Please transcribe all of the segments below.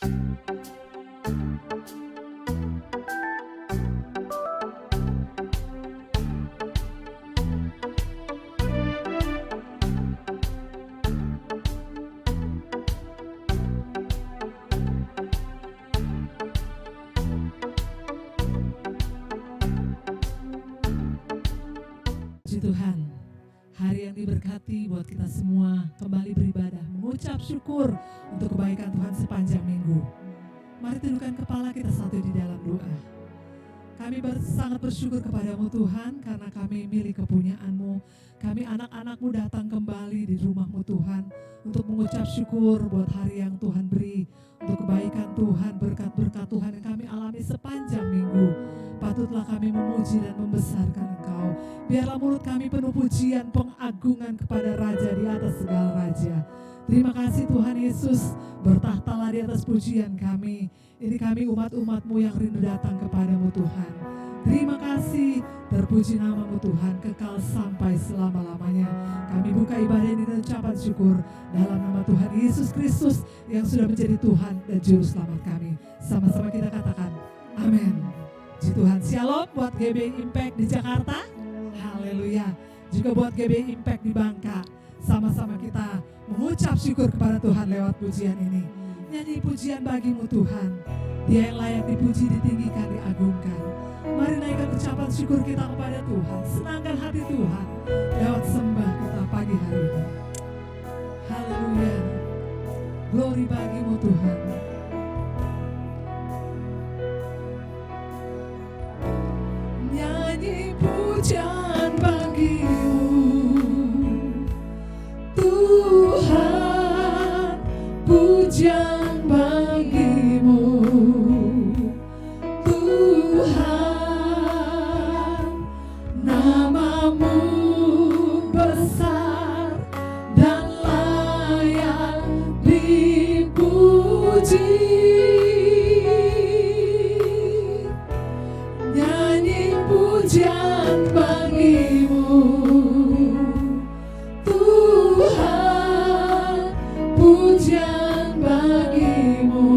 Puji Tuhan, hari yang diberkati buat kita semua kembali beribadah, mengucap syukur untuk kebaikan Tuhan sepanjang minggu. Mari tundukkan kepala kita satu di dalam doa. Kami sangat bersyukur kepadamu Tuhan, karena kami milik kepunyaan-Mu. Kami anak-anak-Mu datang kembali di rumah-Mu Tuhan, untuk mengucap syukur buat hari yang Tuhan beri, untuk kebaikan Tuhan, berkat-berkat Tuhan yang kami alami sepanjang minggu. Patutlah kami memuji dan membesarkan Engkau. Biarlah mulut kami penuh pujian, pengagungan kepada Raja di atas segala Raja. Terima kasih Tuhan Yesus, bertahtalah di atas pujian kami. Ini kami umat-umat-Mu yang rindu datang kepadamu Tuhan. Terima kasih, terpuji nama-Mu Tuhan, kekal sampai selama-lamanya. Kami buka ibadah ini dengan ucapan syukur dalam nama Tuhan Yesus Kristus yang sudah menjadi Tuhan dan Juru Selamat kami. Sama-sama kita katakan, amin. Puji Tuhan, shalom buat GBI Impact di Jakarta. Haleluya. Juga buat GBI Impact di Bangka. Sama-sama kita mengucap syukur kepada Tuhan lewat pujian ini. Nyanyi pujian bagimu Tuhan. Dia yang layak dipuji, ditinggikan, diagungkan. Mari naikkan ucapan syukur kita kepada Tuhan. Senangkan hati Tuhan lewat sembah kita pagi hari ini. Haleluya. Glory bagimu Tuhan. Nyanyi pujian bagimu Tuhan, pujian bagimu Tuhan, nama-Mu besar dan layak dipuji. Nyanyi pujian bagimu Tuhan, pujian bagimu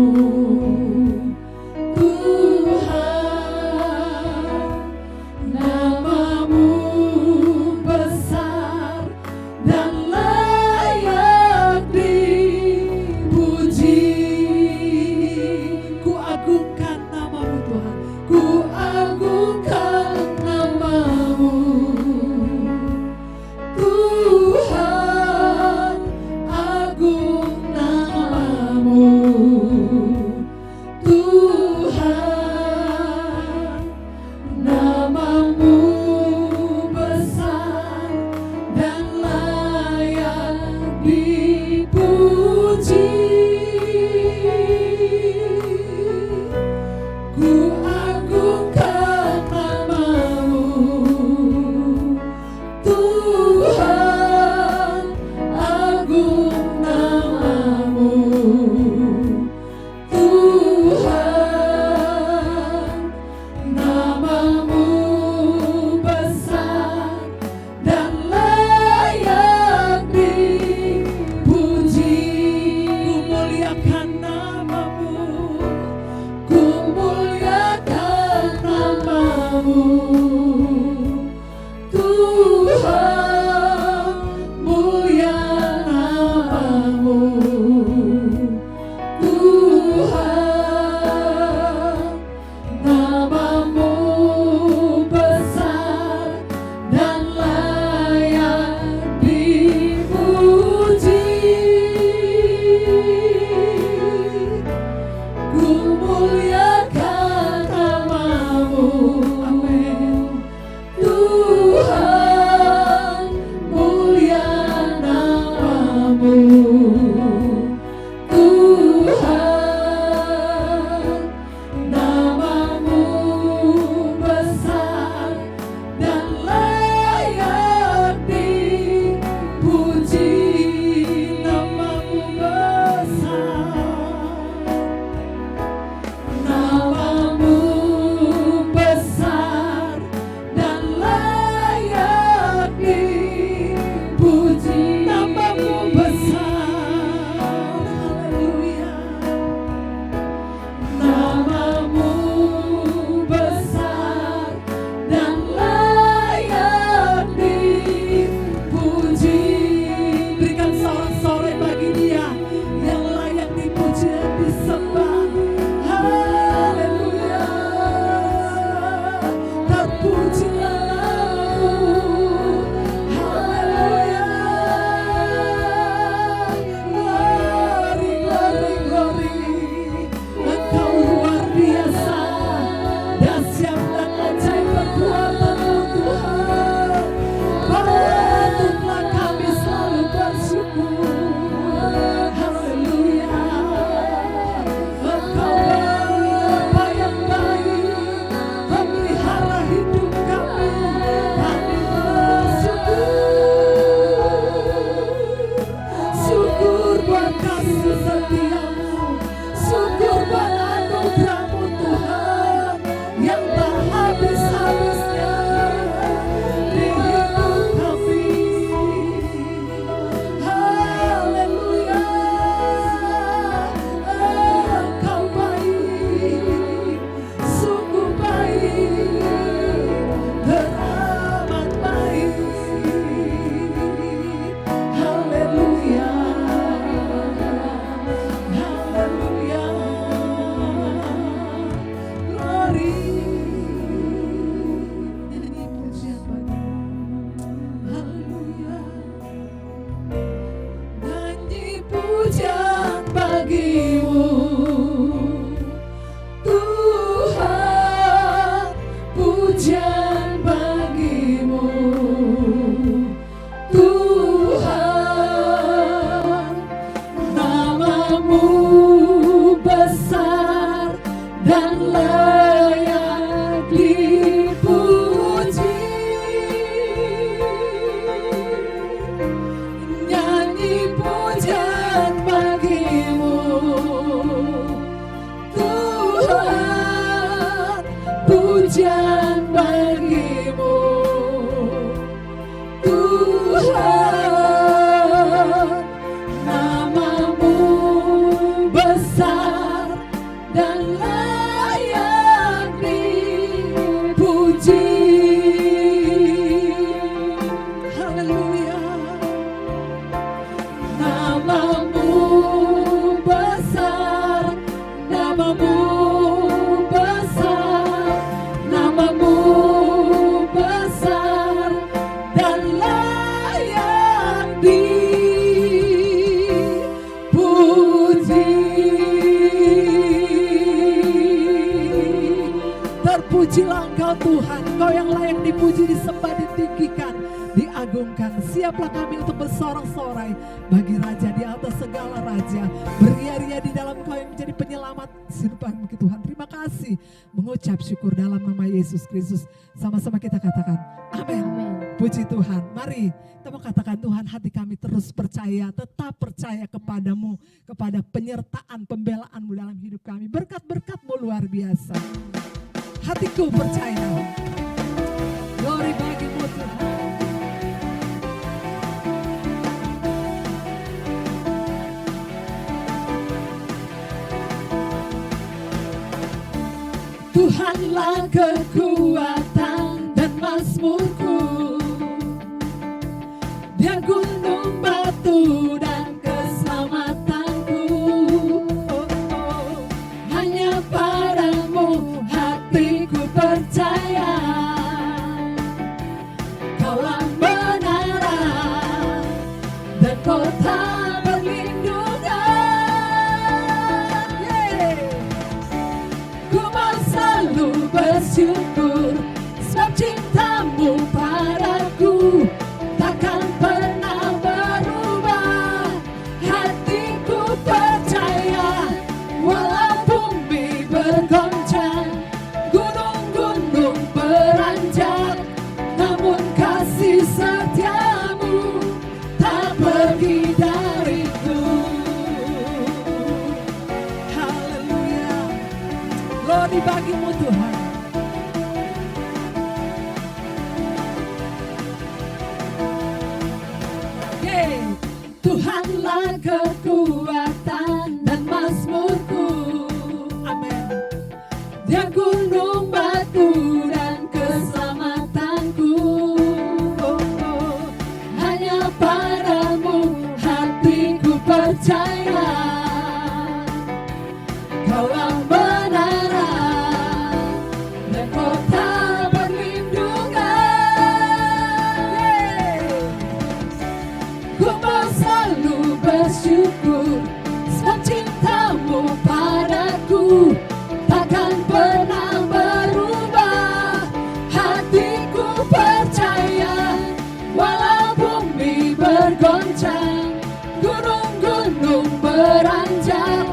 Engkau Tuhan, Engkau yang layak dipuji, disembah, ditinggikan, diagungkan. Siaplah kami untuk bersorak-sorai bagi Raja di atas segala raja, beria-ria di dalam Engkau yang menjadi penyelamat hidup kami Tuhan. Terima kasih, mengucap syukur dalam nama Yesus Kristus. Sama-sama kita katakan amin. Puji Tuhan. Mari kita mau katakan, Tuhan, hati kami terus percaya, tetap percaya kepadamu, kepada penyertaan pembelaanmu dalam hidup kami. Berkat-berkatmu luar biasa. Hatiku percaya. Glory bagimu Tuhan. Tuhanlah kekuatan dan mazmurku, Dia gunung batu dan keselamatanku. Oh, oh. Hanya padamu hatiku percaya, Kaulah menara dan kota perlindungan. Ku mau selalu bersyukur, sebab cintamu padaku takkan pernah berubah. Hatiku percaya, walau bumi bergoncang, gunung-gunung beranjak, namun kasih setiamu tak pergi dariku. Haleluya. Glory bagimu Tuhan. Tuhanlah kekuatan dan mazmurku. Amin. Dia gunung batu dan keselamatanku. Oh, oh. Hanya padamu hatiku percaya, Kaulah menara dan kota perlindungan. Ku mau selalu bersyukur, sebab cintamu padaku takkan pernah berubah. Hatiku percaya, walau bumi bergoncang, gunung-gunung beranjak,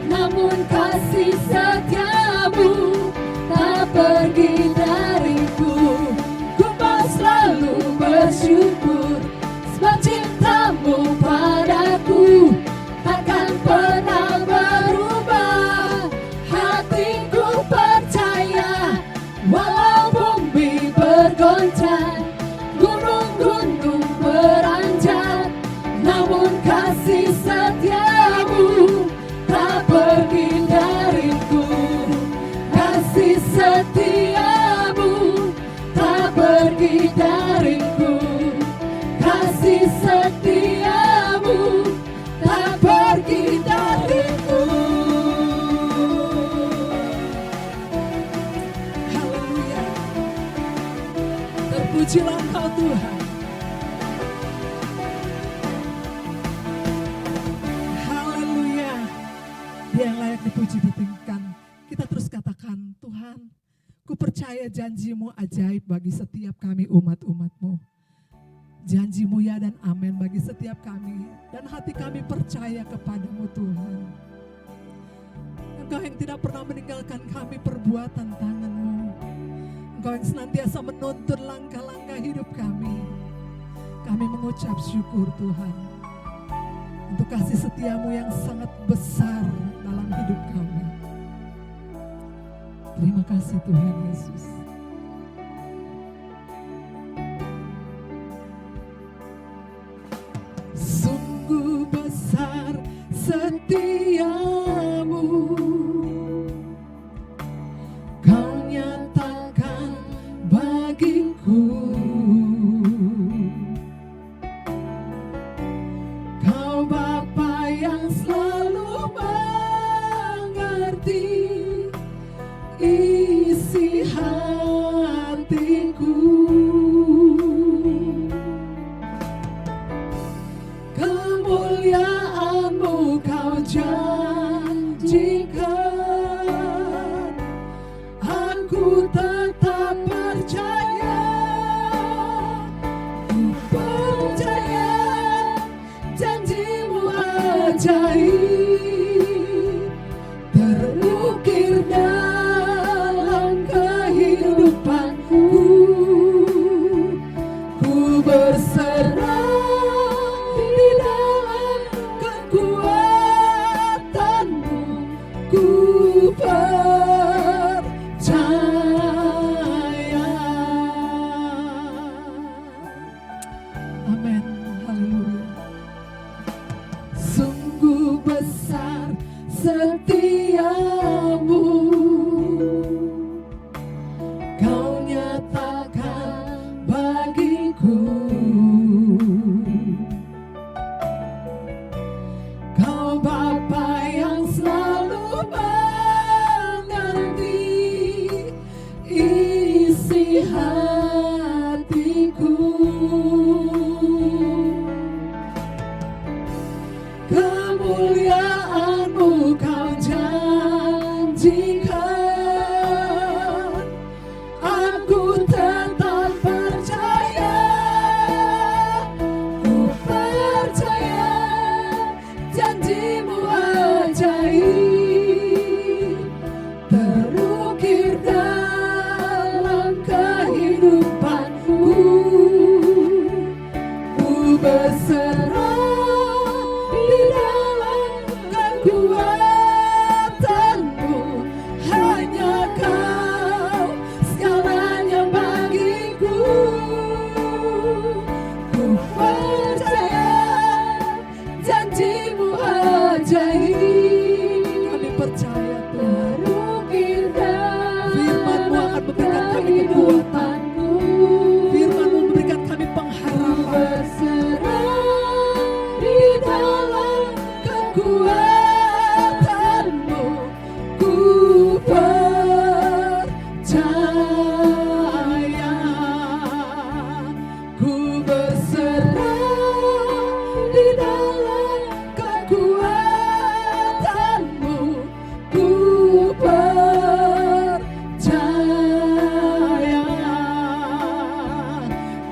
namun kasih setiamu tak pergi dariku. Ku mau selalu bersyukur, sebab cintamu padaku takkan pernah berubah. Hatiku percaya, walau bumi bergoncang, gunung-gunung beranjak, namun kasih setiamu tak pergi dariku. Kasih setiamu tak pergi dariku. Kasih setiamu tak pergi dariku. Haleluya. Terpujilah Engkau Tuhan. Haleluya. Dia yang layak dipuji, ditinggikan. Kita terus katakan, Tuhan, ku percaya janji-Mu ajaib bagi setiap kami umat-umat-Mu. Janji-Mu ya dan amin bagi setiap kami. Dan hati kami percaya kepadamu Tuhan. Engkau yang tidak pernah meninggalkan kami perbuatan tangan-Mu. Engkau yang senantiasa menuntun langkah-langkah hidup kami. Kami mengucap syukur Tuhan, untuk kasih setia-Mu yang sangat besar dalam hidup kami. Terima kasih Tuhan Yesus. Sungguh besar setiamu, Kau nyatakan bagiku. Kau Bapa yang selalu mengerti isi hatiku. Kemuliaan-Mu Kau janjikan, aku tetap setiamu Kau nyatakan bagiku. Kau Bapa yang selalu mengerti isi hatiku. Kemuliaan-Mu Kau janjikan, aku tetap percaya. Ku percaya janji-Mu ajaib terukir dalam kehidupanku. Ku berserah di dalam kekuatan-Mu, hanya Kau segalanya bagiku. Ku percaya janji-Mu ajaib. Kami percaya Tuhan, firman-Mu akan memberikan kami kekuatan. Firman-Mu memberikan kami pengharapan. Di dalam kekuatan-Mu, ku percaya. Ku berserah di dalam kekuatan-Mu, ku percaya.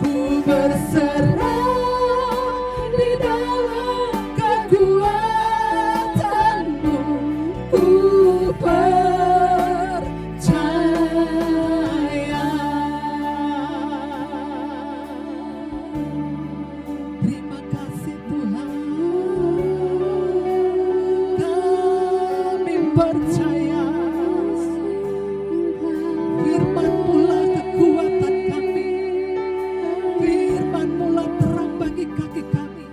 Ku berserah di dalam kekuatan-Mu, ku percaya. Terima kasih Tuhan, kami percaya firman-Mu lah kekuatan kami, firman-Mu lah terang bagi kaki kami.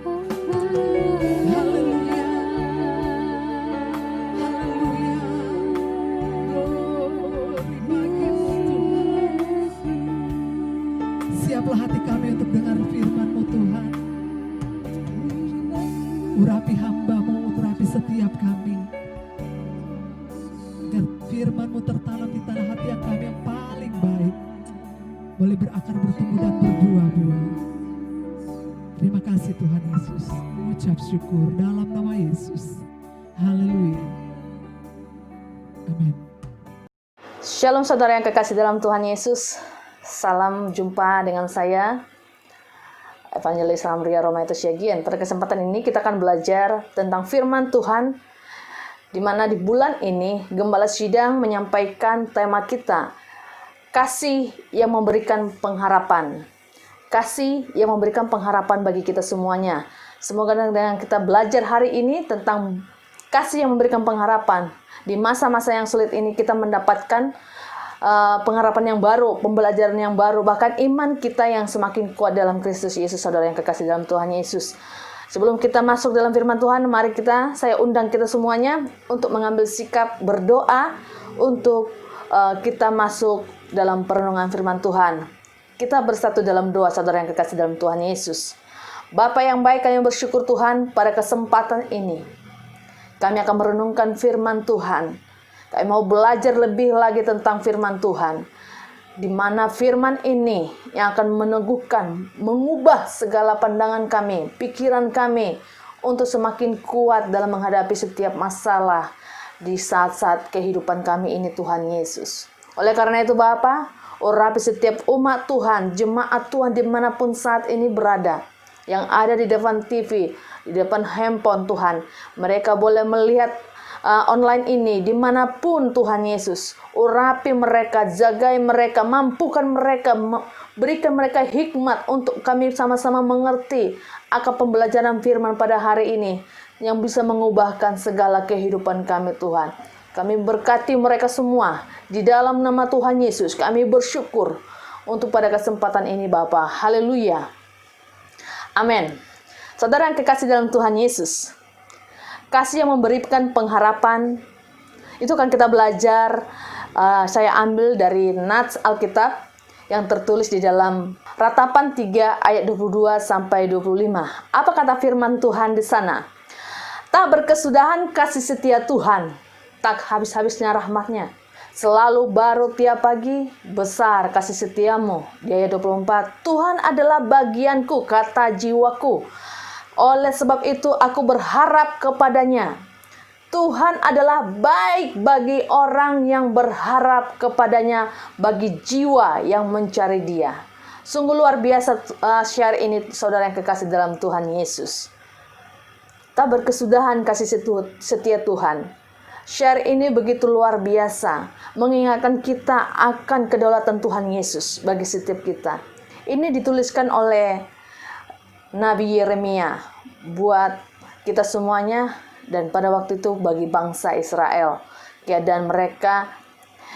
Haleluya, haleluya, glory bagi-Mu Tuhan. Siaplah hati kami untuk dengar firman-Mu Tuhan. Urapi hamba-Mu, urapi setiap kami, agar firman-Mu tertanam di tanah hati yang kami yang paling baik, boleh berakar, bertumbuh dan berbuah-buah. Terima kasih Tuhan Yesus, mengucap syukur dalam nama Yesus. Haleluya, amin. Shalom saudara yang kekasih dalam Tuhan Yesus. Salam jumpa dengan saya, Evangelis Ramria Romaetus Yagian. Pada kesempatan ini kita akan belajar tentang firman Tuhan, di mana di bulan ini Gembala Sidang menyampaikan tema kita, kasih yang memberikan pengharapan. Kasih yang memberikan pengharapan bagi kita semuanya. Semoga dengan kita belajar hari ini tentang kasih yang memberikan pengharapan, di masa-masa yang sulit ini kita mendapatkan pengharapan yang baru, pembelajaran yang baru, bahkan iman kita yang semakin kuat dalam Kristus Yesus, saudara yang kekasih dalam Tuhan Yesus. Sebelum kita masuk dalam firman Tuhan, mari saya undang kita semuanya untuk mengambil sikap berdoa untuk kita masuk dalam perenungan firman Tuhan. Kita bersatu dalam doa, saudara yang kekasih dalam Tuhan Yesus. Bapa yang baik, kami bersyukur Tuhan pada kesempatan ini. Kami akan merenungkan firman Tuhan. Kami mau belajar lebih lagi tentang firman Tuhan, di mana firman ini yang akan meneguhkan, mengubah segala pandangan kami, pikiran kami, untuk semakin kuat dalam menghadapi setiap masalah di saat-saat kehidupan kami ini, Tuhan Yesus. Oleh karena itu Bapa, urapi setiap umat Tuhan, jemaat Tuhan dimanapun saat ini berada, yang ada di depan TV, di depan handphone Tuhan. Mereka boleh melihat online ini, dimanapun Tuhan Yesus. Urapi mereka, jagai mereka, mampukan mereka, berikan mereka hikmat untuk kami sama-sama mengerti akan pembelajaran firman pada hari ini, yang bisa mengubahkan segala kehidupan kami Tuhan. Kami berkati mereka semua, di dalam nama Tuhan Yesus. Kami bersyukur untuk pada kesempatan ini Bapa. Haleluya. Amin. Saudara yang kekasih dalam Tuhan Yesus, Kasih yang memberikan pengharapan. Itu kan kita belajar, saya ambil dari Nats Alkitab yang tertulis di dalam Ratapan 3 ayat 22 sampai 25. Apa kata firman Tuhan di sana? Tak berkesudahan kasih setia Tuhan, tak habis-habisnya rahmatnya. Selalu baru tiap pagi, besar kasih setiamu. Di ayat 24, Tuhan adalah bagianku, kata jiwaku. Oleh sebab itu aku berharap kepadanya. Tuhan adalah baik bagi orang yang berharap kepadanya, bagi jiwa yang mencari Dia. Sungguh luar biasa share ini, saudara yang kekasih dalam Tuhan Yesus. Tak berkesudahan kasih setia Tuhan. Share ini begitu luar biasa, mengingatkan kita akan kedaulatan Tuhan Yesus bagi setiap kita. Ini dituliskan oleh Nabi Yeremia buat kita semuanya, dan pada waktu itu bagi bangsa Israel. Keadaan mereka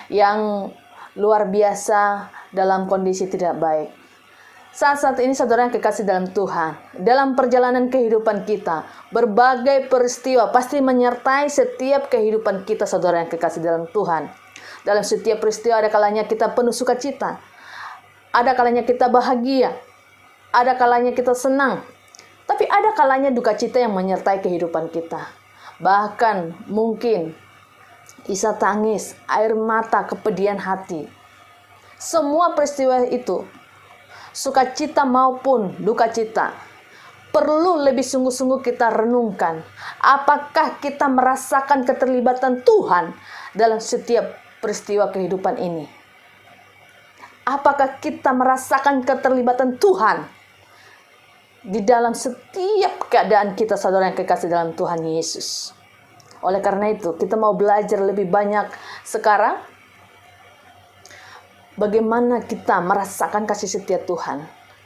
yang luar biasa dalam kondisi tidak baik. Saat-saat ini saudara yang kekasih dalam Tuhan, dalam perjalanan kehidupan kita, berbagai peristiwa pasti menyertai setiap kehidupan kita, saudara yang kekasih dalam Tuhan. Dalam setiap peristiwa ada kalanya kita penuh sukacita, ada kalanya kita bahagia, ada kalanya kita senang, tapi ada kalanya duka cita yang menyertai kehidupan kita. Bahkan mungkin isak tangis, air mata, kepedihan hati. Semua peristiwa itu, sukacita maupun duka cita, perlu lebih sungguh-sungguh kita renungkan. Apakah kita merasakan keterlibatan Tuhan dalam setiap peristiwa kehidupan ini? Apakah kita merasakan keterlibatan Tuhan di dalam setiap keadaan kita, saudara yang kekasih dalam Tuhan Yesus? Oleh karena itu, kita mau belajar lebih banyak sekarang bagaimana kita merasakan kasih setia Tuhan.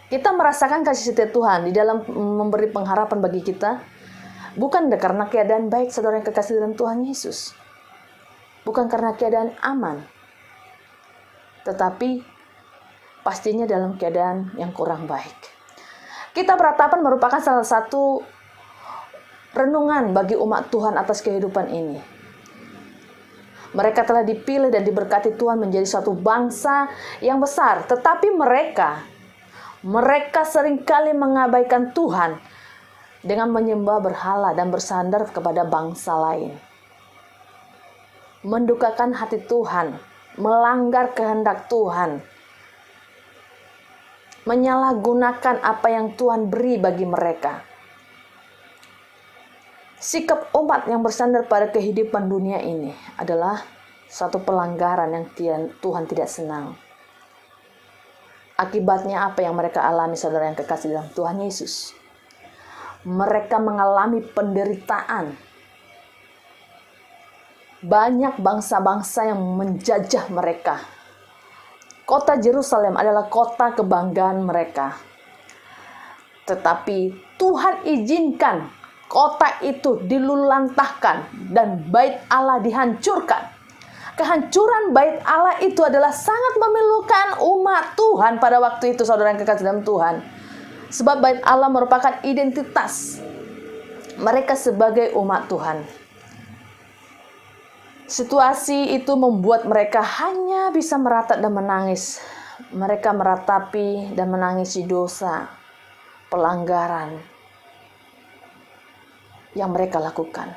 Kita merasakan kasih setia Tuhan di dalam memberi pengharapan bagi kita, bukan karena keadaan baik, saudara yang kekasih dalam Tuhan Yesus. Bukan karena keadaan aman, tetapi pastinya dalam keadaan yang kurang baik. Kitab Ratapan merupakan salah satu renungan bagi umat Tuhan atas kehidupan ini. Mereka telah dipilih dan diberkati Tuhan menjadi suatu bangsa yang besar, tetapi mereka seringkali mengabaikan Tuhan dengan menyembah berhala dan bersandar kepada bangsa lain. Mendukakan hati Tuhan, melanggar kehendak Tuhan, menyalahgunakan apa yang Tuhan beri bagi mereka. Sikap umat yang bersandar pada kehidupan dunia ini adalah satu pelanggaran yang Tuhan tidak senang. Akibatnya apa yang mereka alami, saudara yang kekasih dalam Tuhan Yesus? Mereka mengalami penderitaan. Banyak bangsa-bangsa yang menjajah mereka. Kota Yerusalem adalah kota kebanggaan mereka. Tetapi Tuhan izinkan kota itu dilulantahkan dan bait Allah dihancurkan. Kehancuran bait Allah itu adalah sangat memilukan umat Tuhan pada waktu itu, saudara yang kekasih dalam Tuhan. Sebab bait Allah merupakan identitas mereka sebagai umat Tuhan. Situasi itu membuat mereka hanya bisa meratap dan menangis. Mereka meratapi dan menangisi dosa, pelanggaran yang mereka lakukan.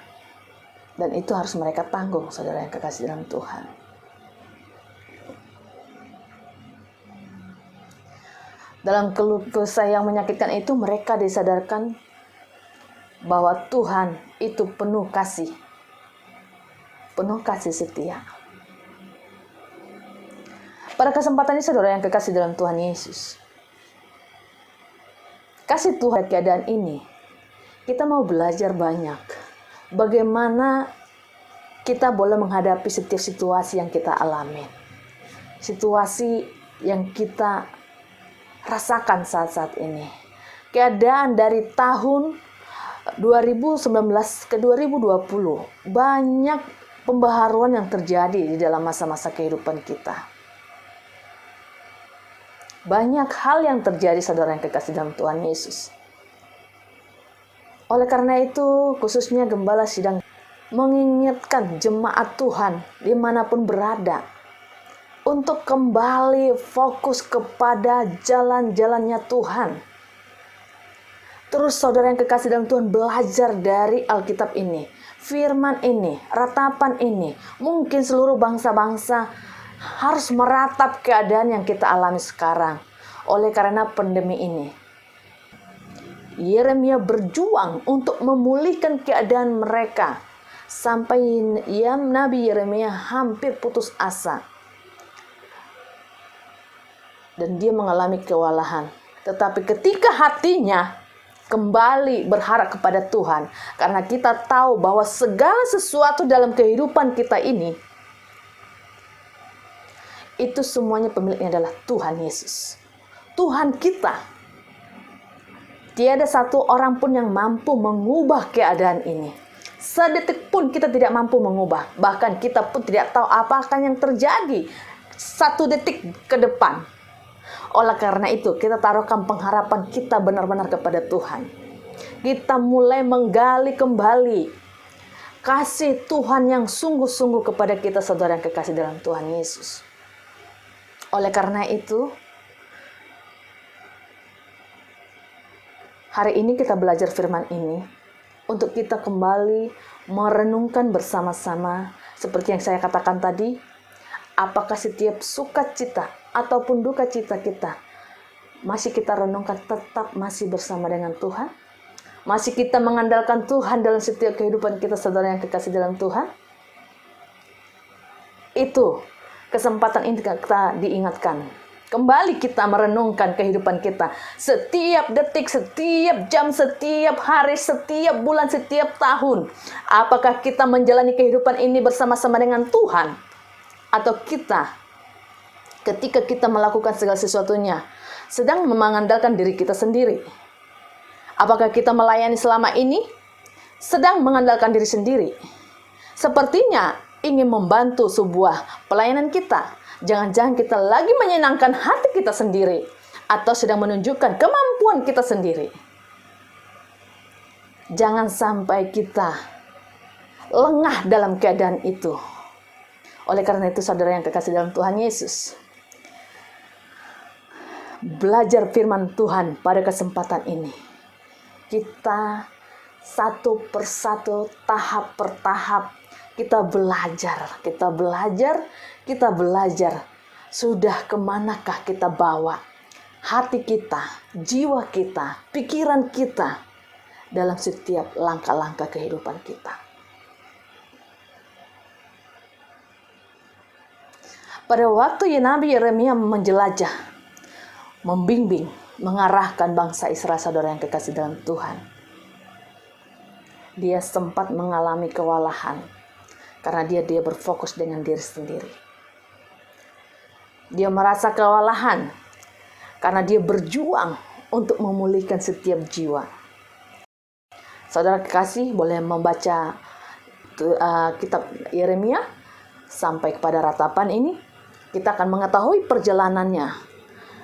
Dan itu harus mereka tanggung, saudara yang kekasih dalam Tuhan. Dalam keluh kesah yang menyakitkan itu, mereka disadarkan bahwa Tuhan itu penuh kasih setia. Pada kesempatan ini, saudara yang kekasih dalam Tuhan Yesus, kasih Tuhan keadaan ini, kita mau belajar banyak bagaimana kita boleh menghadapi setiap situasi yang kita alami, situasi yang kita rasakan saat-saat ini. Keadaan dari tahun 2019 ke 2020, banyak pembaharuan yang terjadi di dalam masa-masa kehidupan kita. Banyak hal yang terjadi, saudara yang kekasih dalam Tuhan Yesus. Oleh karena itu, khususnya gembala sedang mengingatkan jemaat Tuhan dimanapun berada untuk kembali fokus kepada jalan-jalannya Tuhan. Terus saudara yang kekasih dalam Tuhan, belajar dari Alkitab ini, firman ini, ratapan ini. Mungkin seluruh bangsa-bangsa harus meratap keadaan yang kita alami sekarang oleh karena pandemi ini. Yeremia berjuang untuk memulihkan keadaan mereka sampai Nabi Yeremia hampir putus asa. Dan dia mengalami kewalahan. Tetapi ketika hatinya kembali berharap kepada Tuhan, karena kita tahu bahwa segala sesuatu dalam kehidupan kita ini, itu semuanya pemiliknya adalah Tuhan Yesus, Tuhan kita. Tiada satu orang pun yang mampu mengubah keadaan ini. Sedetik pun kita tidak mampu mengubah. Bahkan kita pun tidak tahu apakah yang terjadi 1 detik ke depan. Oleh karena itu, kita taruhkan pengharapan kita benar-benar kepada Tuhan. Kita mulai menggali kembali kasih Tuhan yang sungguh-sungguh kepada kita, saudara yang kekasih dalam Tuhan Yesus. Oleh karena itu, hari ini kita belajar firman ini untuk kita kembali merenungkan bersama-sama seperti yang saya katakan tadi. Apakah setiap sukacita ataupun duka cita kita masih kita renungkan tetap masih bersama dengan Tuhan? Masih kita mengandalkan Tuhan dalam setiap kehidupan kita, saudara yang kekasih dalam Tuhan? Itu kesempatan ini kita diingatkan. Kembali kita merenungkan kehidupan kita. Setiap detik, setiap jam, setiap hari, setiap bulan, setiap tahun. Apakah kita menjalani kehidupan ini bersama-sama dengan Tuhan? Atau kita, ketika kita melakukan segala sesuatunya, sedang mengandalkan diri kita sendiri? Apakah kita melayani selama ini sedang mengandalkan diri sendiri? Sepertinya ingin membantu sebuah pelayanan kita. Jangan-jangan kita lagi menyenangkan hati kita sendiri atau sedang menunjukkan kemampuan kita sendiri. Jangan sampai kita lengah dalam keadaan itu. Oleh karena itu, saudara yang kekasih dalam Tuhan Yesus, belajar firman Tuhan pada kesempatan ini. Kita satu persatu, tahap per tahap, kita belajar. Sudah kemanakah kita bawa hati kita, jiwa kita, pikiran kita dalam setiap langkah-langkah kehidupan kita. Pada waktu Nabi Yeremia menjelajah, membimbing, mengarahkan bangsa Israel, saudara yang kekasih dalam Tuhan, dia sempat mengalami kewalahan karena dia berfokus dengan diri sendiri. Dia merasa kewalahan karena dia berjuang untuk memulihkan setiap jiwa. Saudara kekasih boleh membaca kitab Yeremia sampai kepada ratapan ini. Kita akan mengetahui perjalanannya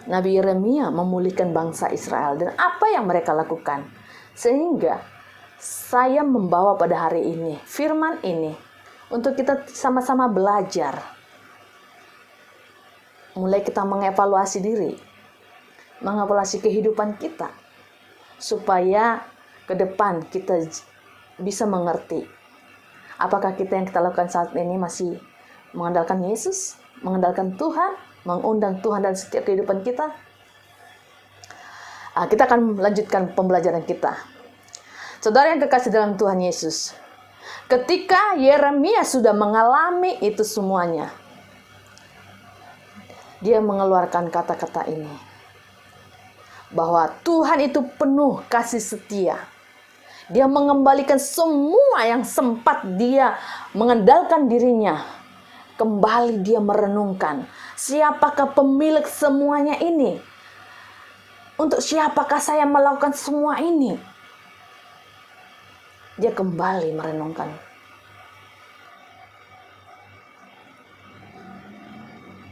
Nabi Yeremia memulihkan bangsa Israel dan apa yang mereka lakukan. Sehingga saya membawa pada hari ini firman ini untuk kita sama-sama belajar. Mulai kita mengevaluasi diri, mengevaluasi kehidupan kita, supaya ke depan kita bisa mengerti apakah kita yang kita lakukan saat ini masih mengandalkan Yesus, mengandalkan Tuhan, mengundang Tuhan dalam setiap kehidupan kita. Kita akan melanjutkan pembelajaran kita. Saudara yang kekasih dalam Tuhan Yesus, ketika Yeremia sudah mengalami itu semuanya, dia mengeluarkan kata-kata ini, bahwa Tuhan itu penuh kasih setia. Dia mengembalikan semua yang sempat dia mengandalkan dirinya. Kembali dia merenungkan, siapakah pemilik semuanya ini? Untuk siapakah saya melakukan semua ini? Dia kembali merenungkan.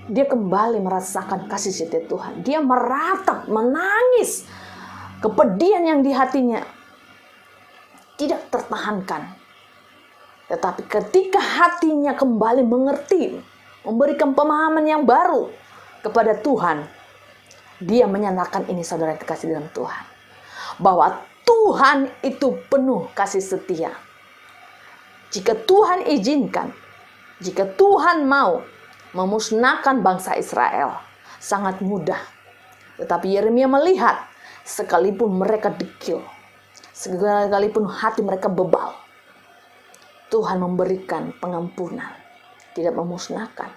Dia kembali merasakan kasih setia Tuhan. Dia meratap, menangis kepedihan yang di hatinya. tertahankan. Tetapi ketika hatinya kembali mengerti, memberikan pemahaman yang baru kepada Tuhan, dia menyatakan ini, saudara yang kekasih dalam Tuhan, bahwa Tuhan itu penuh kasih setia. Jika Tuhan izinkan, jika Tuhan mau memusnahkan bangsa Israel, sangat mudah. Tetapi Yeremia melihat, sekalipun mereka dekil, sekalipun hati mereka bebal, Tuhan memberikan pengampunan, tidak memusnahkan.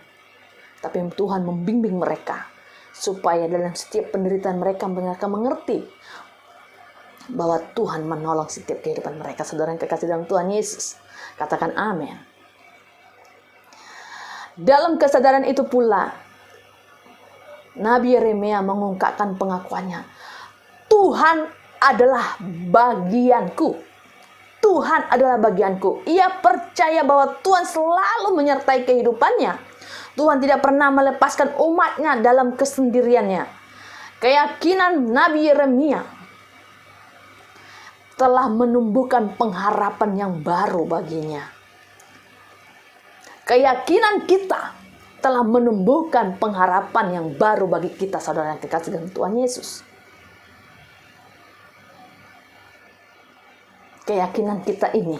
Tapi Tuhan membimbing mereka, supaya dalam setiap penderitaan mereka mengerti bahwa Tuhan menolong setiap kehidupan mereka. Saudara yang kekasih dalam Tuhan Yesus, katakan amin. Dalam kesadaran itu pula, Nabi Yeremia mengungkapkan pengakuannya, Tuhan adalah bagianku. Tuhan adalah bagianku. Ia percaya bahwa Tuhan selalu menyertai kehidupannya. Tuhan tidak pernah melepaskan umatnya dalam kesendiriannya. Keyakinan Nabi Yeremia telah menumbuhkan pengharapan yang baru baginya. Keyakinan kita telah menumbuhkan pengharapan yang baru bagi kita, saudara yang kekasih dalam Tuhan Yesus. Keyakinan kita ini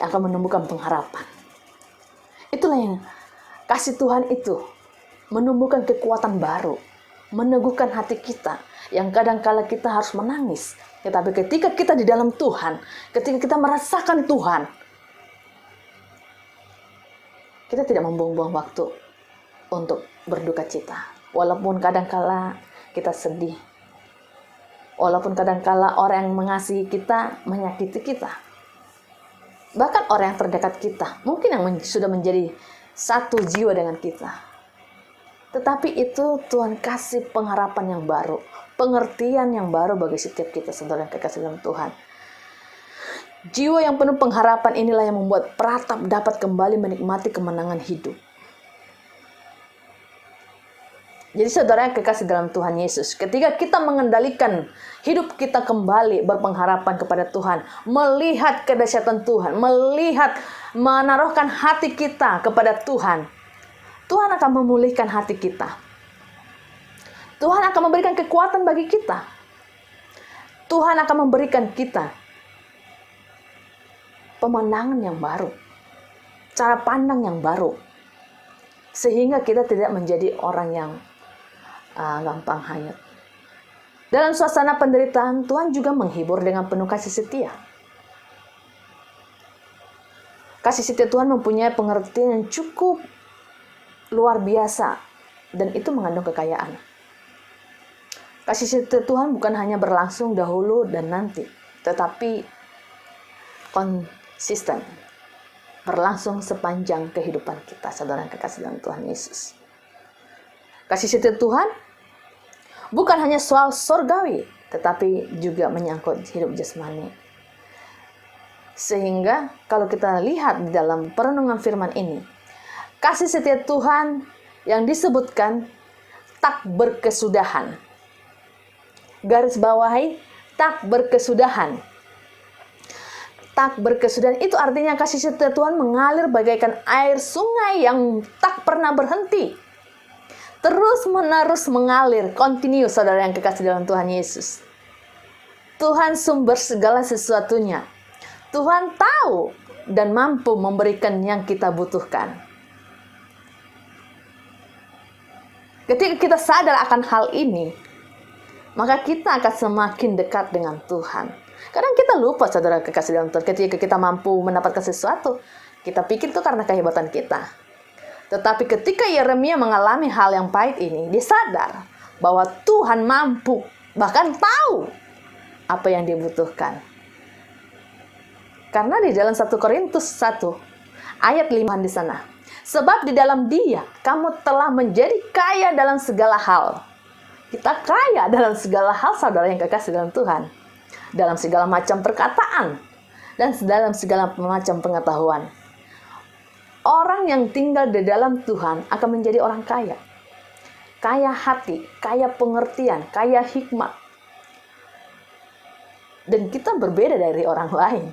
yang akan menumbuhkan pengharapan. Itulah yang kasih Tuhan itu menumbuhkan kekuatan baru, meneguhkan hati kita yang kadang-kala kita harus menangis. Tetapi ketika kita di dalam Tuhan, ketika kita merasakan Tuhan, kita tidak membuang-buang waktu untuk berduka cita. Walaupun kadang-kala kita sedih, walaupun kadang-kala orang yang mengasihi kita menyakiti kita, bahkan orang yang terdekat kita, mungkin yang sudah menjadi satu jiwa dengan kita. Tetapi itu Tuhan kasih pengharapan yang baru, pengertian yang baru bagi setiap kita, saudara yang kekasih dalam Tuhan. Jiwa yang penuh pengharapan inilah yang membuat Pratap dapat kembali menikmati kemenangan hidup. Jadi saudara yang kekasih dalam Tuhan Yesus, ketika kita mengendalikan hidup kita kembali berpengharapan kepada Tuhan, melihat kedahsyatan Tuhan, melihat menaruhkan hati kita kepada Tuhan, Tuhan akan memulihkan hati kita. Tuhan akan memberikan kekuatan bagi kita. Tuhan akan memberikan kita pemandangan yang baru, cara pandang yang baru, sehingga kita tidak menjadi orang yang gampang hanyut. Dalam suasana penderitaan, Tuhan juga menghibur dengan penuh kasih setia. Kasih setia Tuhan mempunyai pengertian yang cukup luar biasa, dan itu mengandung kekayaan. Kasih setia Tuhan bukan hanya berlangsung dahulu dan nanti, tetapi konsisten, berlangsung sepanjang kehidupan kita, saudara yang kekasih dalam Tuhan Yesus. Kasih setia Tuhan bukan hanya soal surgawi, tetapi juga menyangkut hidup jasmani. Sehingga kalau kita lihat di dalam perenungan firman ini, kasih setia Tuhan yang disebutkan tak berkesudahan. Garis bawahi, tak berkesudahan. Tak berkesudahan itu artinya kasih setia Tuhan mengalir bagaikan air sungai yang tak pernah berhenti. Terus menerus mengalir, continue, saudara yang kekasih dalam Tuhan Yesus. Tuhan sumber segala sesuatunya. Tuhan tahu dan mampu memberikan yang kita butuhkan. Ketika kita sadar akan hal ini, maka kita akan semakin dekat dengan Tuhan. Kadang kita lupa, saudara kekasih dalam Tuhan, ketika kita mampu mendapatkan sesuatu, kita pikir itu karena kehebatan kita. Tetapi ketika Yeremia mengalami hal yang pahit ini, dia sadar bahwa Tuhan mampu, bahkan tahu apa yang dia butuhkan. Karena di dalam 1 Korintus 1 ayat 5 di sana, sebab di dalam Dia kamu telah menjadi kaya dalam segala hal. Kita kaya dalam segala hal, saudara yang kekasih dalam Tuhan. Dalam segala macam perkataan dan dalam segala macam pengetahuan. Orang yang tinggal di dalam Tuhan akan menjadi orang kaya. Kaya hati, kaya pengertian, kaya hikmat. Dan kita berbeda dari orang lain.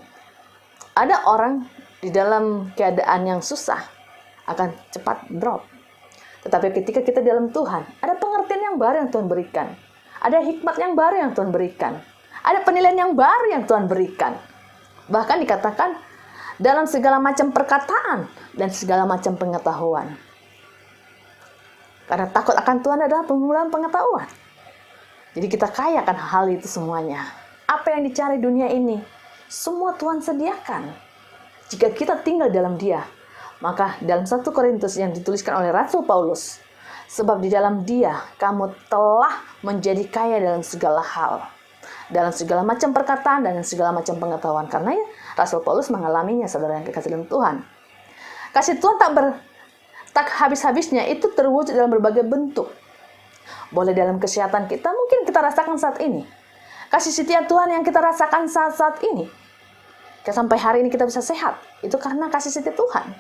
Ada orang di dalam keadaan yang susah akan cepat drop. Tetapi ketika kita dalam Tuhan, ada pengertian yang baru yang Tuhan berikan. Ada hikmat yang baru yang Tuhan berikan. Ada penilaian yang baru yang Tuhan berikan. Bahkan dikatakan dalam segala macam perkataan dan segala macam pengetahuan. Karena takut akan Tuhan adalah permulaan pengetahuan. Jadi kita kaya akan hal itu semuanya. Apa yang dicari dunia ini, semua Tuhan sediakan. Jika kita tinggal dalam Dia, maka dalam 1 Korintus yang dituliskan oleh Rasul Paulus, sebab di dalam Dia kamu telah menjadi kaya dalam segala hal, dalam segala macam perkataan dan segala macam pengetahuan. Karena ya, Rasul Paulus mengalaminya, saudara yang kekasih dalam Tuhan. Kasih Tuhan tak habis-habisnya, itu terwujud dalam berbagai bentuk. Boleh dalam kesehatan kita, mungkin kita rasakan saat ini. Kasih setia Tuhan yang kita rasakan saat-saat ini. Sampai hari ini kita bisa sehat, itu karena kasih setia Tuhan.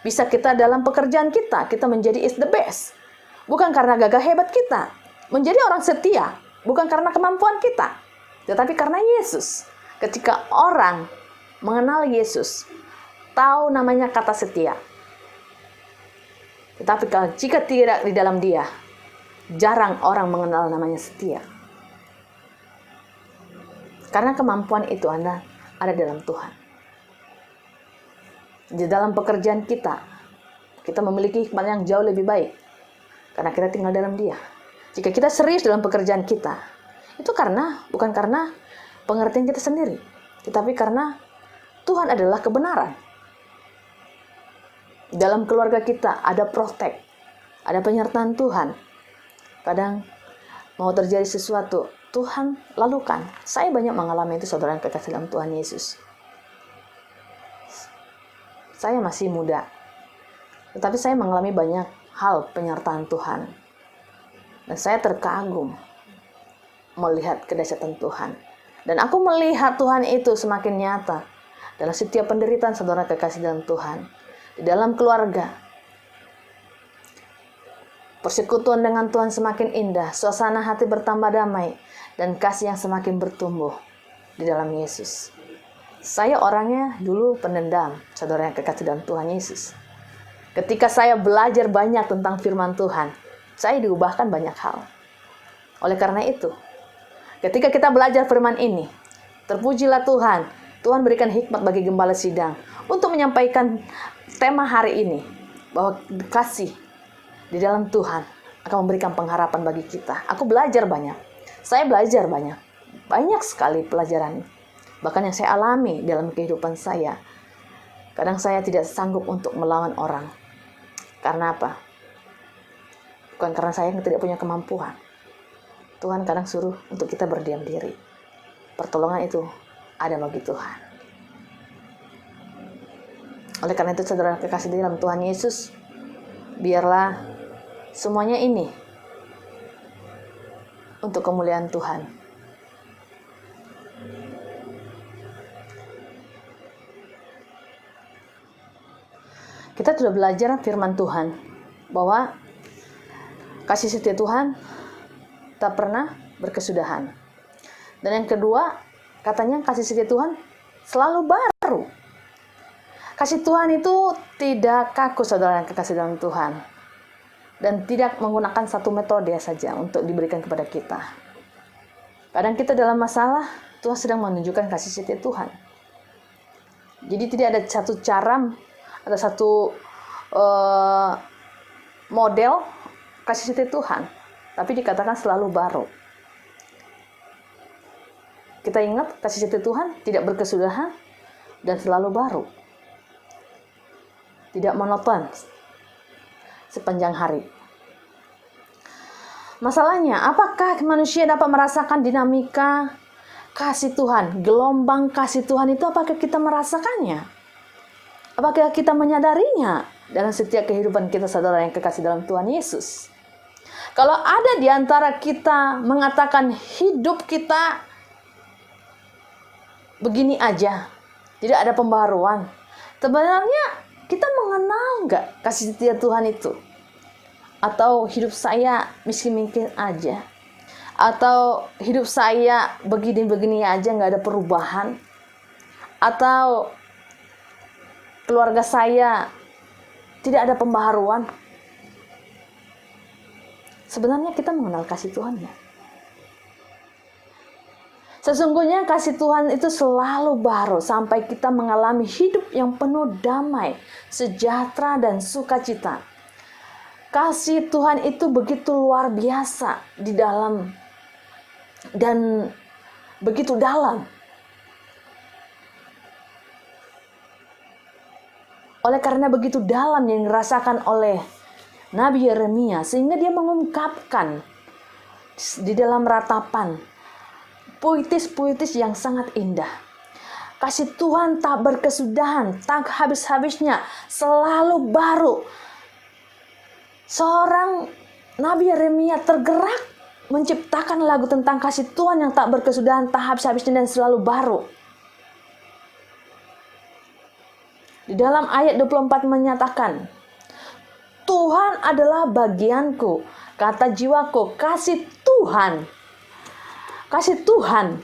Bisa kita dalam pekerjaan kita menjadi is the best. Bukan karena gagah hebat kita. Menjadi orang setia, bukan karena kemampuan kita. Tetapi karena Yesus. Ketika orang mengenal Yesus, tahu namanya kata setia. Tetapi jika tidak di dalam Dia, jarang orang mengenal namanya setia. Karena kemampuan itu ada dalam Tuhan. Di dalam pekerjaan kita memiliki hikmat yang jauh lebih baik. Karena kita tinggal dalam Dia. Jika kita serius dalam pekerjaan kita, itu bukan karena pengertian kita sendiri, tetapi karena Tuhan adalah kebenaran. Dalam keluarga kita ada protek, ada penyertaan Tuhan. Kadang mau terjadi sesuatu, Tuhan lalukan. Saya banyak mengalami itu, saudara yang kekasih dalam Tuhan Yesus. Saya masih muda, tetapi saya mengalami banyak hal penyertaan Tuhan. Dan saya terkagum melihat kedahsyatan Tuhan. Dan aku melihat Tuhan itu semakin nyata dalam setiap penderitaan saudara kekasih dalam Tuhan. Di dalam keluarga, persekutuan dengan Tuhan semakin indah, suasana hati bertambah damai, dan kasih yang semakin bertumbuh di dalam Yesus. Saya orangnya dulu pendendam, saudara yang kekasih dalam Tuhan Yesus. Ketika saya belajar banyak tentang firman Tuhan, saya diubahkan banyak hal. Oleh karena itu, ketika kita belajar firman ini, terpujilah Tuhan. Tuhan berikan hikmat bagi gembala sidang untuk menyampaikan tema hari ini, bahwa kasih di dalam Tuhan akan memberikan pengharapan bagi kita. Aku belajar banyak. Saya belajar banyak. Banyak sekali pelajaran. Bahkan yang saya alami dalam kehidupan saya. Kadang saya tidak sanggup untuk melawan orang. Karena apa? Bukan karena saya tidak punya kemampuan. Tuhan kadang suruh untuk kita berdiam diri. Pertolongan itu ada bagi Tuhan. Oleh karena itu, saudara kekasih dalam Tuhan Yesus, biarlah semuanya ini untuk kemuliaan Tuhan. Kita sudah belajar firman Tuhan bahwa kasih setia Tuhan tak pernah berkesudahan. Dan yang kedua, katanya kasih setia Tuhan selalu baru. Kasih Tuhan itu tidak kaku, saudara yang kekasih dalam Tuhan. Dan tidak menggunakan satu metode saja untuk diberikan kepada kita. Kadang kita dalam masalah, Tuhan sedang menunjukkan kasih setia Tuhan. Jadi tidak ada satu cara, ada satu model kasih setia Tuhan. Tapi dikatakan selalu baru. Kita ingat kasih setia Tuhan tidak berkesudahan dan selalu baru. Tidak monoton sepanjang hari. Masalahnya, apakah manusia dapat merasakan dinamika kasih Tuhan? Gelombang kasih Tuhan itu apakah kita merasakannya? Apakah kita menyadarinya dalam setiap kehidupan kita, saudara yang kekasih dalam Tuhan Yesus? Kalau ada di antara kita mengatakan hidup kita begini aja, tidak ada pembaruan, sebenarnya kita mengenal nggak kasih setia Tuhan itu? Atau hidup saya miskin-miskin aja? Atau hidup saya begini-begini aja nggak ada perubahan? Atau keluarga saya tidak ada pembaharuan? Sebenarnya kita mengenal kasih Tuhan ya. Sesungguhnya kasih Tuhan itu selalu baru sampai kita mengalami hidup yang penuh damai, sejahtera, dan sukacita. Kasih Tuhan itu begitu luar biasa di dalam dan begitu dalam. Oleh karena begitu dalam yang dirasakan oleh Nabi Yeremia, sehingga dia mengungkapkan di dalam ratapan puitis-puitis yang sangat indah. Kasih Tuhan tak berkesudahan, tak habis-habisnya, selalu baru. Seorang Nabi Yeremia tergerak menciptakan lagu tentang kasih Tuhan yang tak berkesudahan, tak habis-habisnya, dan selalu baru. Di dalam ayat 24 menyatakan, Tuhan adalah bagianku, kata jiwaku. Kasih Tuhan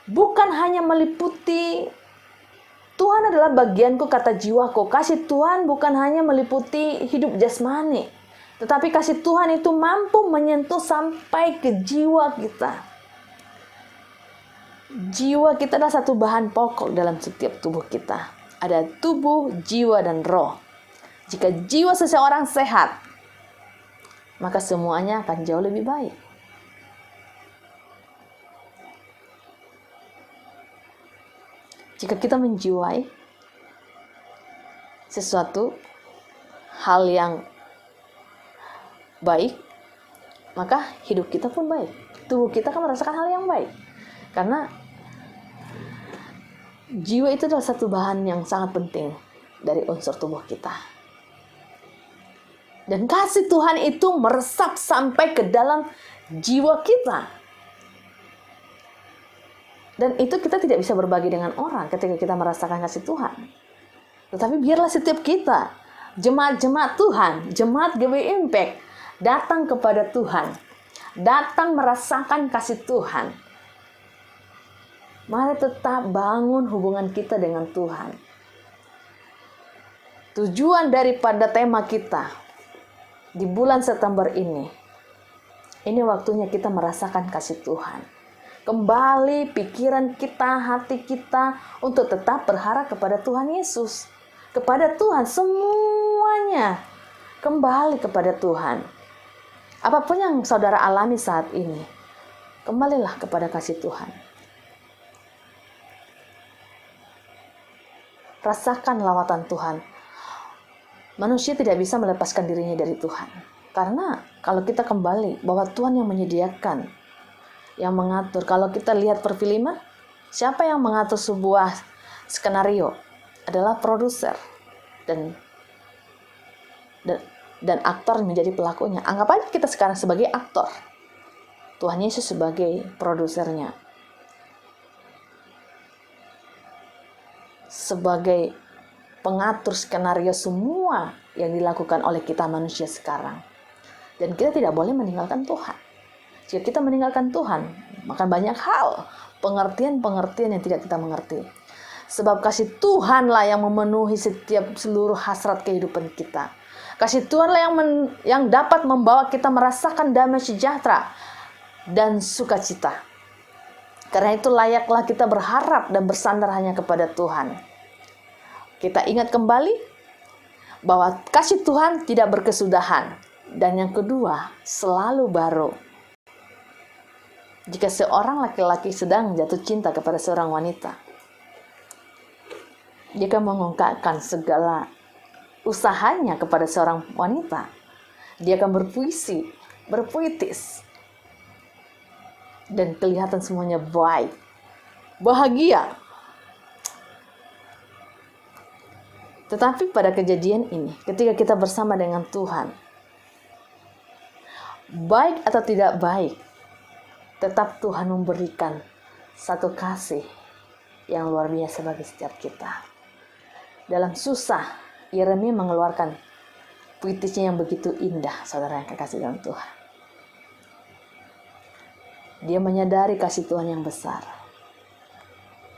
bukan hanya meliputi, Tuhan adalah bagianku, kata jiwaku. Kasih Tuhan bukan hanya meliputi hidup jasmani, tetapi kasih Tuhan itu mampu menyentuh sampai ke jiwa kita. Jiwa kita adalah satu bahan pokok dalam setiap tubuh kita. Ada tubuh, jiwa, dan roh. Jika jiwa seseorang sehat, maka semuanya akan jauh lebih baik. Jika kita menjiwai sesuatu hal yang baik, maka hidup kita pun baik. Tubuh kita akan merasakan hal yang baik. Karena jiwa itu adalah satu bahan yang sangat penting dari unsur tubuh kita. Dan kasih Tuhan itu meresap sampai ke dalam jiwa kita. Dan itu kita tidak bisa berbagi dengan orang ketika kita merasakan kasih Tuhan. Tetapi biarlah setiap kita, jemaat-jemaat Tuhan, jemaat GBI Impact, datang kepada Tuhan. Datang merasakan kasih Tuhan. Mari tetap bangun hubungan kita dengan Tuhan. Tujuan daripada tema kita di bulan September ini waktunya kita merasakan kasih Tuhan. Kembali pikiran kita, hati kita untuk tetap berharap kepada Tuhan Yesus. Kepada Tuhan semuanya. Kembali kepada Tuhan. Apapun yang saudara alami saat ini, kembalilah kepada kasih Tuhan. Rasakan lawatan Tuhan. Manusia tidak bisa melepaskan dirinya dari Tuhan. Karena kalau kita kembali bahwa Tuhan yang menyediakan, yang mengatur. Kalau kita lihat perfilman, siapa yang mengatur sebuah skenario? Adalah produser dan aktor menjadi pelakunya. Anggap aja kita sekarang sebagai aktor. Tuhan Yesus sebagai produsernya. Sebagai pengatur skenario semua yang dilakukan oleh kita manusia sekarang. Dan kita tidak boleh meninggalkan Tuhan. Jika kita meninggalkan Tuhan, maka banyak hal, pengertian-pengertian yang tidak kita mengerti. Sebab kasih Tuhanlah yang memenuhi seluruh hasrat kehidupan kita. Kasih Tuhanlah yang dapat membawa kita merasakan damai sejahtera dan sukacita. Karena itu layaklah kita berharap dan bersandar hanya kepada Tuhan. Kita ingat kembali bahwa kasih Tuhan tidak berkesudahan. Dan yang kedua, selalu baru. Jika seorang laki-laki sedang jatuh cinta kepada seorang wanita, dia akan mengungkapkan segala usahanya kepada seorang wanita. Dia akan berpuisi, berpuitis. Dan kelihatan semuanya baik, bahagia. Tetapi pada kejadian ini, ketika kita bersama dengan Tuhan, baik atau tidak baik, tetap Tuhan memberikan satu kasih yang luar biasa bagi setiap kita. Dalam susah, Yeremia mengeluarkan puitisnya yang begitu indah, saudara yang kekasih dalam Tuhan. Dia menyadari kasih Tuhan yang besar.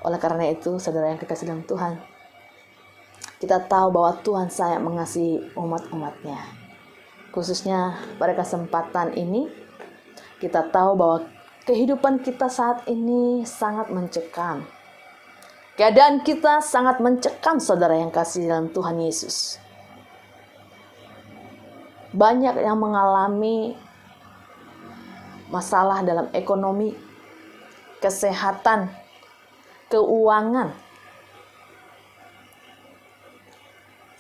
Oleh karena itu, saudara yang kekasih dalam Tuhan, kita tahu bahwa Tuhan sangat mengasihi umat-umatnya. Khususnya pada kesempatan ini, kita tahu bahwa kehidupan kita saat ini sangat mencekam. Keadaan kita sangat mencekam, saudara yang kasih dalam Tuhan Yesus. Banyak yang mengalami masalah dalam ekonomi, kesehatan, keuangan.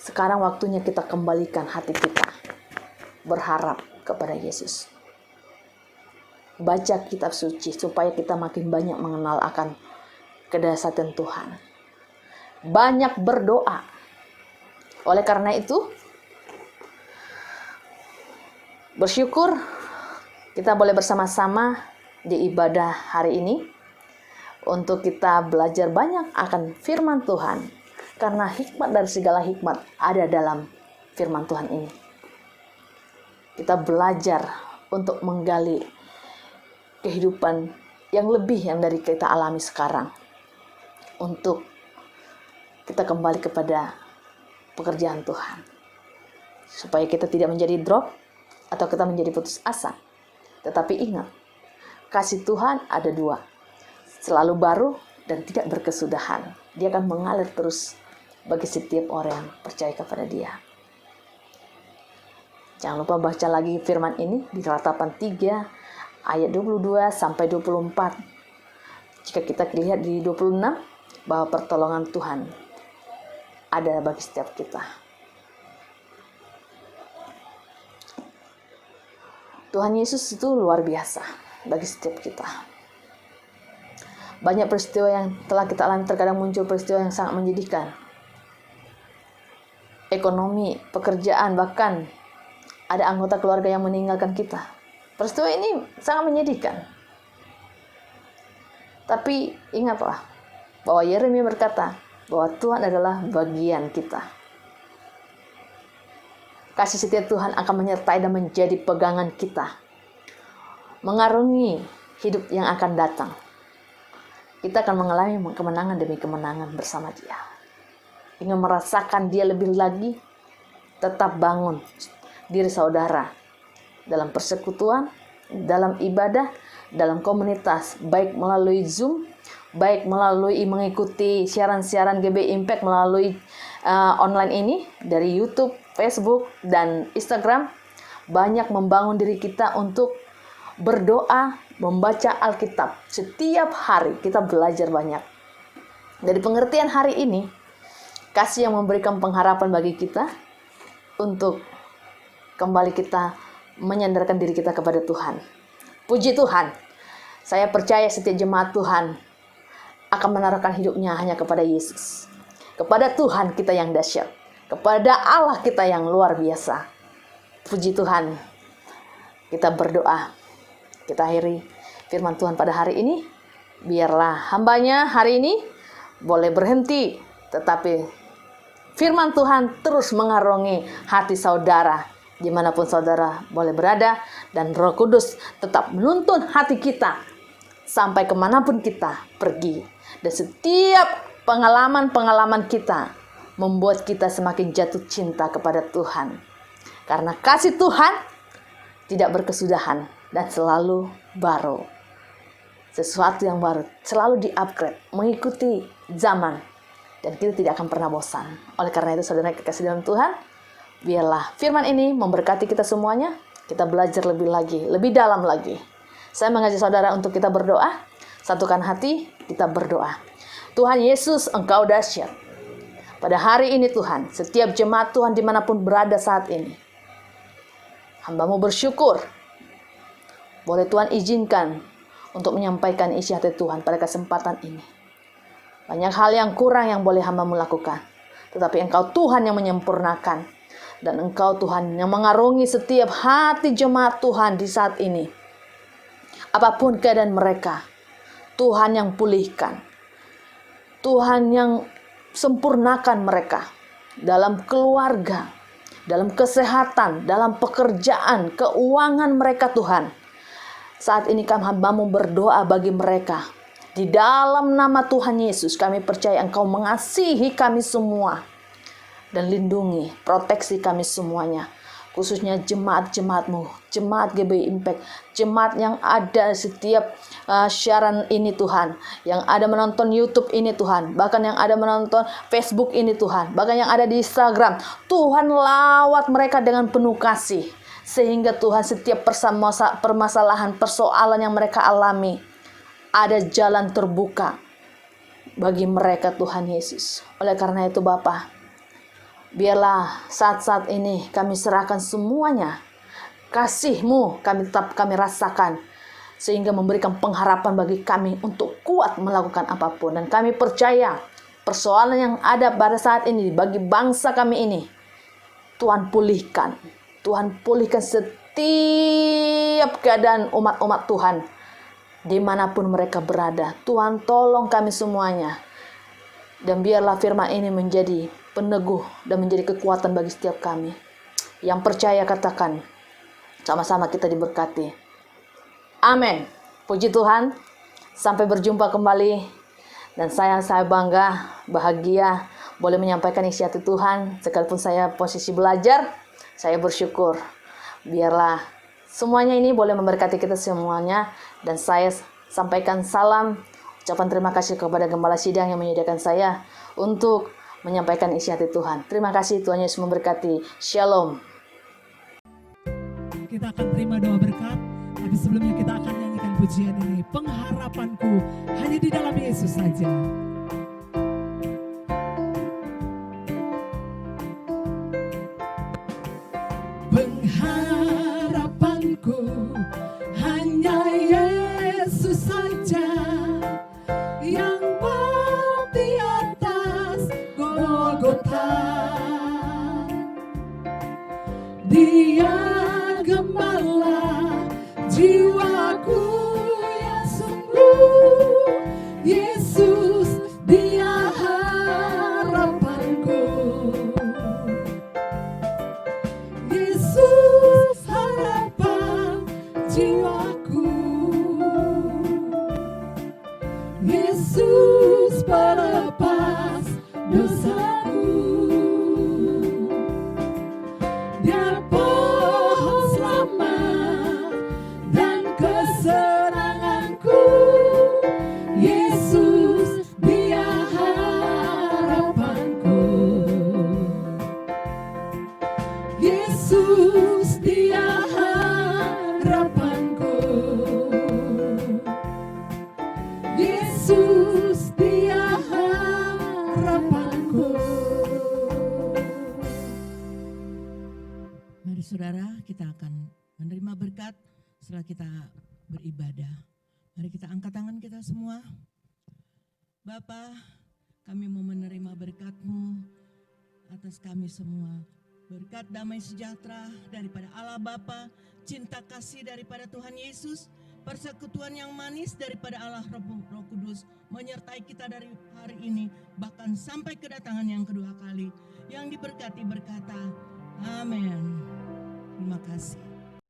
Sekarang waktunya kita kembalikan hati kita, berharap kepada Yesus. Baca kitab suci supaya kita makin banyak mengenal akan kedahsyatan Tuhan. Banyak berdoa. Oleh karena itu, bersyukur kita boleh bersama-sama di ibadah hari ini untuk kita belajar banyak akan firman Tuhan. Karena hikmat dari segala hikmat ada dalam firman Tuhan ini. Kita belajar untuk menggali kehidupan yang lebih yang dari kita alami sekarang. Untuk kita kembali kepada pekerjaan Tuhan. Supaya kita tidak menjadi drop atau kita menjadi putus asa. Tetapi ingat, kasih Tuhan ada dua. Selalu baru dan tidak berkesudahan. Dia akan mengalir terus bagi setiap orang yang percaya kepada Dia. Jangan lupa baca lagi firman ini di Ratapan 3 ayat 22 sampai 24. Jika kita lihat di 26 bahwa pertolongan Tuhan ada bagi setiap kita. Tuhan Yesus itu luar biasa bagi setiap kita. Banyak peristiwa yang telah kita alami, terkadang muncul peristiwa yang sangat menyedihkan. Ekonomi, pekerjaan, bahkan ada anggota keluarga yang meninggalkan kita. Peristiwa ini sangat menyedihkan. Tapi ingatlah bahwa Yeremia berkata bahwa Tuhan adalah bagian kita. Kasih setia Tuhan akan menyertai dan menjadi pegangan kita. Mengarungi hidup yang akan datang. Kita akan mengalami kemenangan demi kemenangan bersama Dia. Ingin merasakan Dia lebih lagi, tetap bangun diri saudara dalam persekutuan, dalam ibadah, dalam komunitas, baik melalui Zoom, baik melalui mengikuti siaran-siaran GB Impact melalui online ini dari YouTube, Facebook, dan Instagram. Banyak membangun diri kita untuk berdoa, membaca Alkitab. Setiap hari kita belajar banyak. Dari pengertian hari ini, kasih yang memberikan pengharapan bagi kita untuk kembali kita menyandarkan diri kita kepada Tuhan. Puji Tuhan, saya percaya setiap jemaat Tuhan akan menaruhkan hidupnya hanya kepada Yesus. Kepada Tuhan kita yang dahsyat. Kepada Allah kita yang luar biasa. Puji Tuhan, kita berdoa. Kita akhiri firman Tuhan pada hari ini. Biarlah hambanya hari ini boleh berhenti, tetapi firman Tuhan terus mengarungi hati saudara dimanapun saudara boleh berada, dan Roh Kudus tetap menuntun hati kita sampai kemanapun kita pergi. Dan setiap pengalaman-pengalaman kita membuat kita semakin jatuh cinta kepada Tuhan. Karena kasih Tuhan tidak berkesudahan dan selalu baru. Sesuatu yang baru selalu di-upgrade, mengikuti zaman. Dan kita tidak akan pernah bosan. Oleh karena itu, saudara kekasih dalam Tuhan, biarlah firman ini memberkati kita semuanya. Kita belajar lebih lagi, lebih dalam lagi. Saya mengajak saudara untuk kita berdoa. Satukan hati, kita berdoa. Tuhan Yesus, Engkau dahsyat. Pada hari ini Tuhan, setiap jemaat Tuhan dimanapun berada saat ini, hamba-Mu bersyukur. Boleh Tuhan izinkan untuk menyampaikan isi hati Tuhan pada kesempatan ini. Banyak hal yang kurang yang boleh hamba-Mu lakukan. Tetapi Engkau Tuhan yang menyempurnakan. Dan Engkau Tuhan yang mengarungi setiap hati jemaat Tuhan di saat ini. Apapun keadaan mereka, Tuhan yang pulihkan. Tuhan yang sempurnakan mereka. Dalam keluarga, dalam kesehatan, dalam pekerjaan, keuangan mereka Tuhan. Saat ini kami hamba-Mu berdoa bagi mereka. Di dalam nama Tuhan Yesus, kami percaya Engkau mengasihi kami semua. dan lindungi, proteksi kami semuanya. Khususnya jemaat-jemaat-Mu, jemaat GBI Impact, jemaat yang ada setiap siaran ini Tuhan, yang ada menonton YouTube ini Tuhan, bahkan yang ada menonton Facebook ini Tuhan, bahkan yang ada di Instagram. Tuhan lawat mereka dengan penuh kasih, sehingga Tuhan setiap permasalahan, persoalan yang mereka alami, ada jalan terbuka bagi mereka Tuhan Yesus. Oleh karena itu Bapa, biarlah saat-saat ini kami serahkan semuanya. Kasih-Mu kami rasakan, sehingga memberikan pengharapan bagi kami untuk kuat melakukan apapun. Dan kami percaya persoalan yang ada pada saat ini bagi bangsa kami ini, Tuhan pulihkan. Tuhan pulihkan setiap keadaan umat-umat Tuhan, dimanapun mereka berada. Tuhan tolong kami semuanya. Dan biarlah firman ini menjadi peneguh dan menjadi kekuatan bagi setiap kami. Yang percaya katakan, sama-sama kita diberkati. Amin. Puji Tuhan. Sampai berjumpa kembali. Dan saya bangga, bahagia boleh menyampaikan isi hati Tuhan. Sekalipun saya posisi belajar, saya bersyukur. Biarlah semuanya ini boleh memberkati kita semuanya. Dan saya sampaikan salam, ucapan terima kasih kepada Gembala Sidang yang menyediakan saya untuk menyampaikan isi hati Tuhan. Terima kasih, Tuhan Yesus memberkati. Shalom. Kita akan terima doa berkat, tapi sebelumnya kita akan nyanyikan pujian ini. Pengharapanku hanya di dalam Yesus saja. Pengharapanku hanya Yesus saja, yang mati atas Golgota. Dia gembala jiwaku yang sungguh. Yesus, Dia harapanku. Yesus harapan jiwaku. Yesus pelepas dosaku. Dia pohon selamat dan kesenanganku. Yesus, Dia harapanku. Yesus, Dia harapanku. Yesus, Dia harapanku. Mari saudara, kita akan menerima berkat setelah kita beribadah. Mari kita angkat tangan kita semua. Bapa, kami mau menerima berkat-Mu atas kami semua. Berkat damai sejahtera daripada Allah Bapa, cinta kasih daripada Tuhan Yesus, persekutuan yang manis daripada Allah Roh Kudus menyertai kita dari hari ini bahkan sampai kedatangan yang kedua kali. Yang diberkati berkata, amin. Terima kasih.